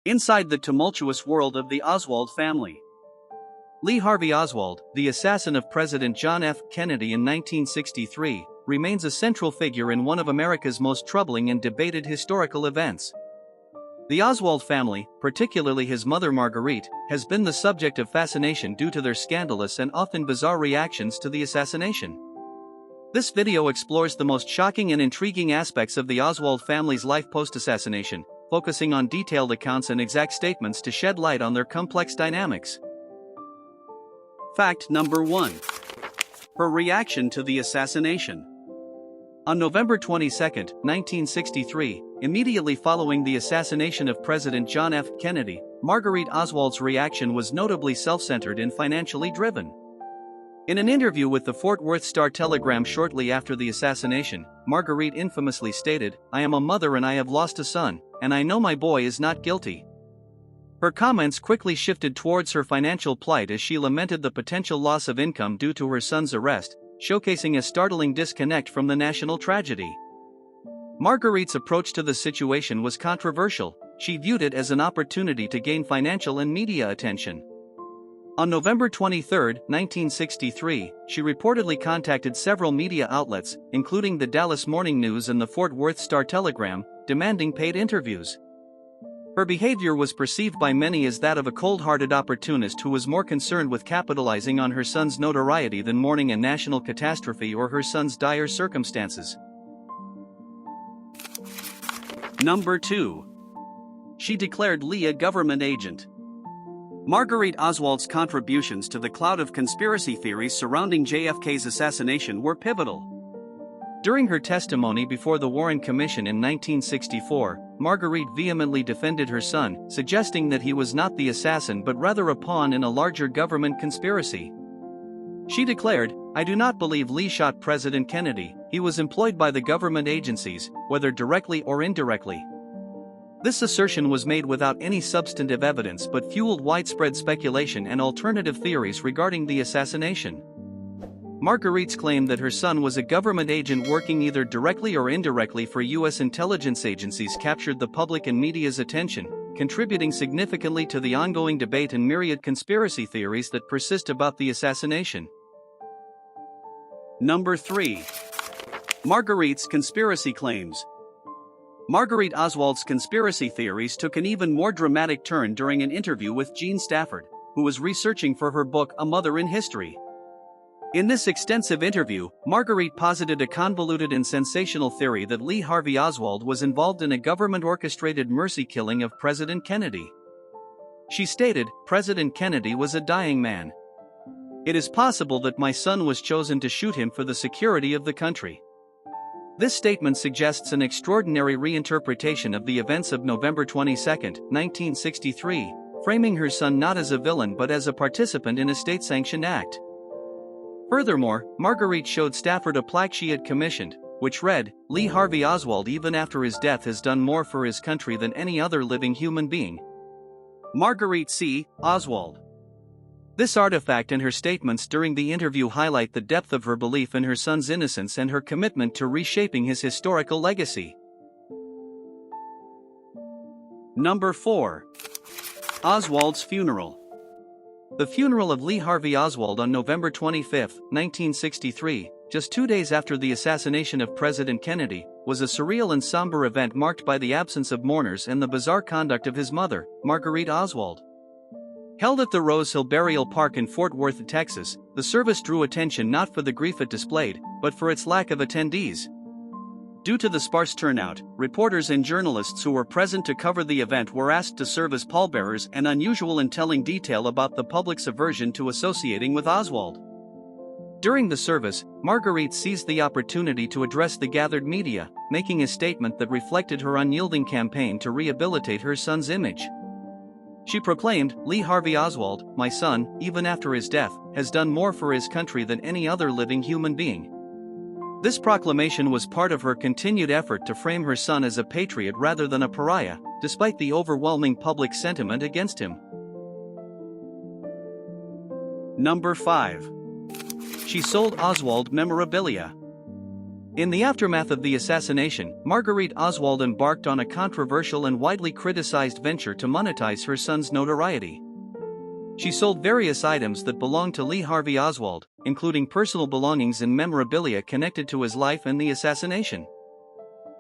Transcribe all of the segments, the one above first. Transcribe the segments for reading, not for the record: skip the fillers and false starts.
Inside the tumultuous world of the Oswald family. Lee Harvey Oswald, the assassin of President John F. Kennedy in 1963, remains a central figure in one of America's most troubling and debated historical events. The Oswald family, particularly his mother Marguerite, has been the subject of fascination due to their scandalous and often bizarre reactions to the assassination. This video explores the most shocking and intriguing aspects of the Oswald family's life post-assassination, focusing on detailed accounts and exact statements to shed light on their complex dynamics. Fact number 1. Her reaction to the assassination. On November 22, 1963, immediately following the assassination of President John F. Kennedy, Marguerite Oswald's reaction was notably self-centered and financially driven. In an interview with the Fort Worth Star-Telegram shortly after the assassination, Marguerite infamously stated, "I am a mother and I have lost a son, and I know my boy is not guilty." Her comments quickly shifted towards her financial plight as she lamented the potential loss of income due to her son's arrest, showcasing a startling disconnect from the national tragedy. Marguerite's approach to the situation was controversial. She viewed it as an opportunity to gain financial and media attention. On November 23, 1963, she reportedly contacted several media outlets, including the Dallas Morning News and the Fort Worth Star-Telegram, demanding paid interviews. Her behavior was perceived by many as that of a cold-hearted opportunist who was more concerned with capitalizing on her son's notoriety than mourning a national catastrophe or her son's dire circumstances. Number 2. She declared Lee a government agent. Marguerite Oswald's contributions to the cloud of conspiracy theories surrounding JFK's assassination were pivotal. During her testimony before the Warren Commission in 1964, Marguerite vehemently defended her son, suggesting that he was not the assassin but rather a pawn in a larger government conspiracy. She declared, "I do not believe Lee shot President Kennedy. He was employed by the government agencies, whether directly or indirectly." This assertion was made without any substantive evidence but fueled widespread speculation and alternative theories regarding the assassination. Marguerite's claim that her son was a government agent working either directly or indirectly for U.S. intelligence agencies captured the public and media's attention, contributing significantly to the ongoing debate and myriad conspiracy theories that persist about the assassination. Number 3. Marguerite's conspiracy claims. Marguerite Oswald's conspiracy theories took an even more dramatic turn during an interview with Jean Stafford, who was researching for her book A Mother in History. In this extensive interview, Marguerite posited a convoluted and sensational theory that Lee Harvey Oswald was involved in a government-orchestrated mercy killing of President Kennedy. She stated, "President Kennedy was a dying man. It is possible that my son was chosen to shoot him for the security of the country." This statement suggests an extraordinary reinterpretation of the events of November 22, 1963, framing her son not as a villain but as a participant in a state-sanctioned act. Furthermore, Marguerite showed Stafford a plaque she had commissioned, which read, "Lee Harvey Oswald even after his death has done more for his country than any other living human being. Marguerite C. Oswald." This artifact and her statements during the interview highlight the depth of her belief in her son's innocence and her commitment to reshaping his historical legacy. Number 4. Oswald's funeral. The funeral of Lee Harvey Oswald on November 25, 1963, just 2 days after the assassination of President Kennedy, was a surreal and somber event marked by the absence of mourners and the bizarre conduct of his mother, Marguerite Oswald. Held at the Rose Hill Burial Park in Fort Worth, Texas, the service drew attention not for the grief it displayed, but for its lack of attendees. Due to the sparse turnout, reporters and journalists who were present to cover the event were asked to serve as pallbearers, and unusual in telling detail about the public's aversion to associating with Oswald. During the service, Marguerite seized the opportunity to address the gathered media, making a statement that reflected her unyielding campaign to rehabilitate her son's image. She proclaimed, "Lee Harvey Oswald, my son, even after his death, has done more for his country than any other living human being." This proclamation was part of her continued effort to frame her son as a patriot rather than a pariah, despite the overwhelming public sentiment against him. Number 5. She sold Oswald memorabilia. In the aftermath of the assassination, Marguerite Oswald embarked on a controversial and widely criticized venture to monetize her son's notoriety. She sold various items that belonged to Lee Harvey Oswald, including personal belongings and memorabilia connected to his life and the assassination.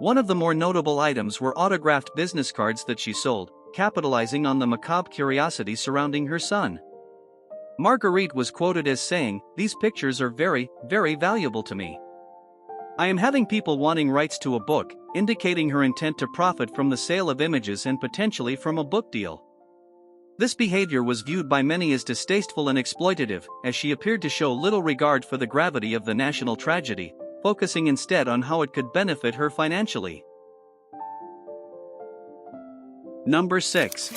One of the more notable items were autographed business cards that she sold, capitalizing on the macabre curiosity surrounding her son. Marguerite was quoted as saying, "These pictures are very, very valuable to me. I am having people wanting rights to a book," indicating her intent to profit from the sale of images and potentially from a book deal. This behavior was viewed by many as distasteful and exploitative, as she appeared to show little regard for the gravity of the national tragedy, focusing instead on how it could benefit her financially. Number 6.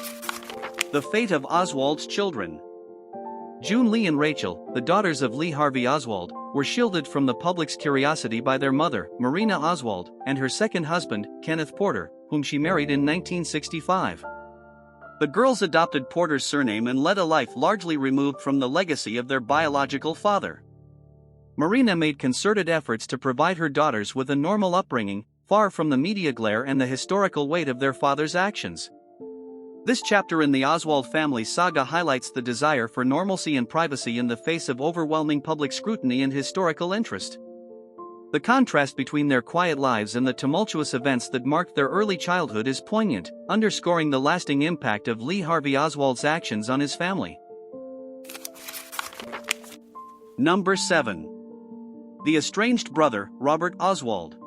The fate of Oswald's children. June Lee and Rachel, the daughters of Lee Harvey Oswald, were shielded from the public's curiosity by their mother, Marina Oswald, and her second husband, Kenneth Porter, whom she married in 1965. The girls adopted Porter's surname and led a life largely removed from the legacy of their biological father. Marina made concerted efforts to provide her daughters with a normal upbringing, far from the media glare and the historical weight of their father's actions. This chapter in the Oswald family saga highlights the desire for normalcy and privacy in the face of overwhelming public scrutiny and historical interest. The contrast between their quiet lives and the tumultuous events that marked their early childhood is poignant, underscoring the lasting impact of Lee Harvey Oswald's actions on his family. Number 7. The estranged brother, Robert Oswald.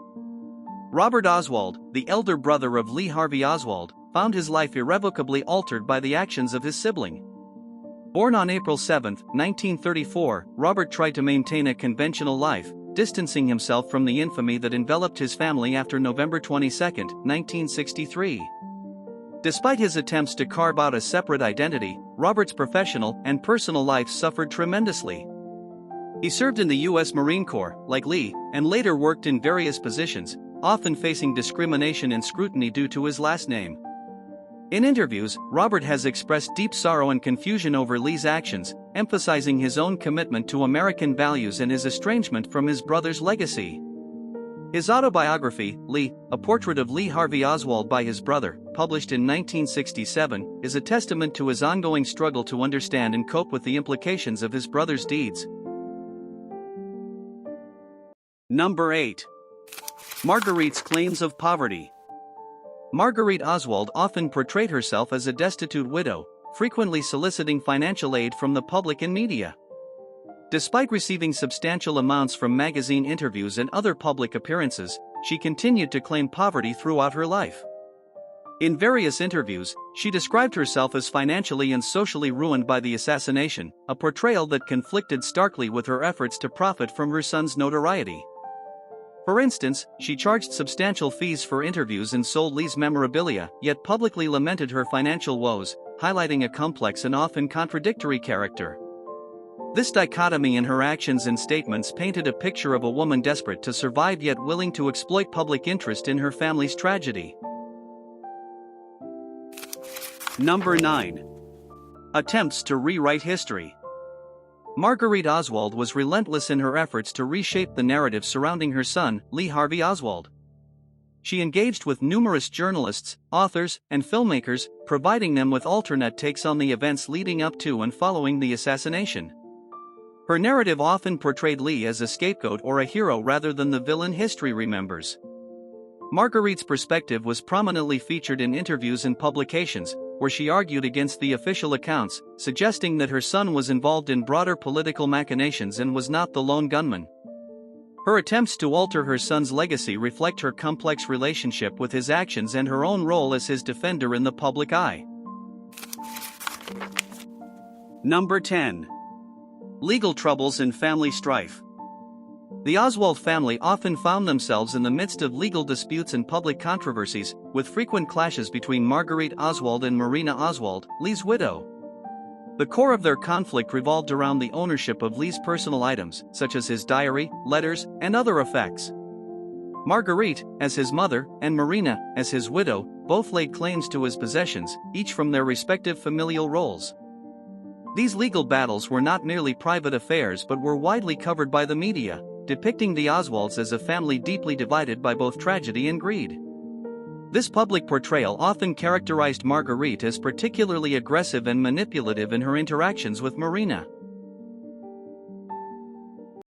Robert Oswald, the elder brother of Lee Harvey Oswald, found his life irrevocably altered by the actions of his sibling. Born on April 7, 1934, Robert tried to maintain a conventional life, distancing himself from the infamy that enveloped his family after November 22, 1963. Despite his attempts to carve out a separate identity, Robert's professional and personal life suffered tremendously. He served in the U.S. Marine Corps, like Lee, and later worked in various positions, often facing discrimination and scrutiny due to his last name. In interviews, Robert has expressed deep sorrow and confusion over Lee's actions, emphasizing his own commitment to American values and his estrangement from his brother's legacy. His autobiography, Lee, A Portrait of Lee Harvey Oswald by his brother, published in 1967, is a testament to his ongoing struggle to understand and cope with the implications of his brother's deeds. Number 8. Marguerite's claims of poverty. Marguerite Oswald often portrayed herself as a destitute widow, frequently soliciting financial aid from the public and media. Despite receiving substantial amounts from magazine interviews and other public appearances, she continued to claim poverty throughout her life. In various interviews, she described herself as financially and socially ruined by the assassination, a portrayal that conflicted starkly with her efforts to profit from her son's notoriety. For instance, she charged substantial fees for interviews and sold Lee's memorabilia, yet publicly lamented her financial woes, highlighting a complex and often contradictory character. This dichotomy in her actions and statements painted a picture of a woman desperate to survive yet willing to exploit public interest in her family's tragedy. Number 9. Attempts to rewrite history. Marguerite Oswald was relentless in her efforts to reshape the narrative surrounding her son, Lee Harvey Oswald. She engaged with numerous journalists, authors, and filmmakers, providing them with alternate takes on the events leading up to and following the assassination. Her narrative often portrayed Lee as a scapegoat or a hero rather than the villain history remembers. Marguerite's perspective was prominently featured in interviews and publications, where she argued against the official accounts, suggesting that her son was involved in broader political machinations and was not the lone gunman. Her attempts to alter her son's legacy reflect her complex relationship with his actions and her own role as his defender in the public eye. Number 10. Legal troubles and family strife. The Oswald family often found themselves in the midst of legal disputes and public controversies, with frequent clashes between Marguerite Oswald and Marina Oswald, Lee's widow. The core of their conflict revolved around the ownership of Lee's personal items, such as his diary, letters, and other effects. Marguerite, as his mother, and Marina, as his widow, both laid claims to his possessions, each from their respective familial roles. These legal battles were not merely private affairs but were widely covered by the media, depicting the Oswalds as a family deeply divided by both tragedy and greed. This public portrayal often characterized Marguerite as particularly aggressive and manipulative in her interactions with Marina.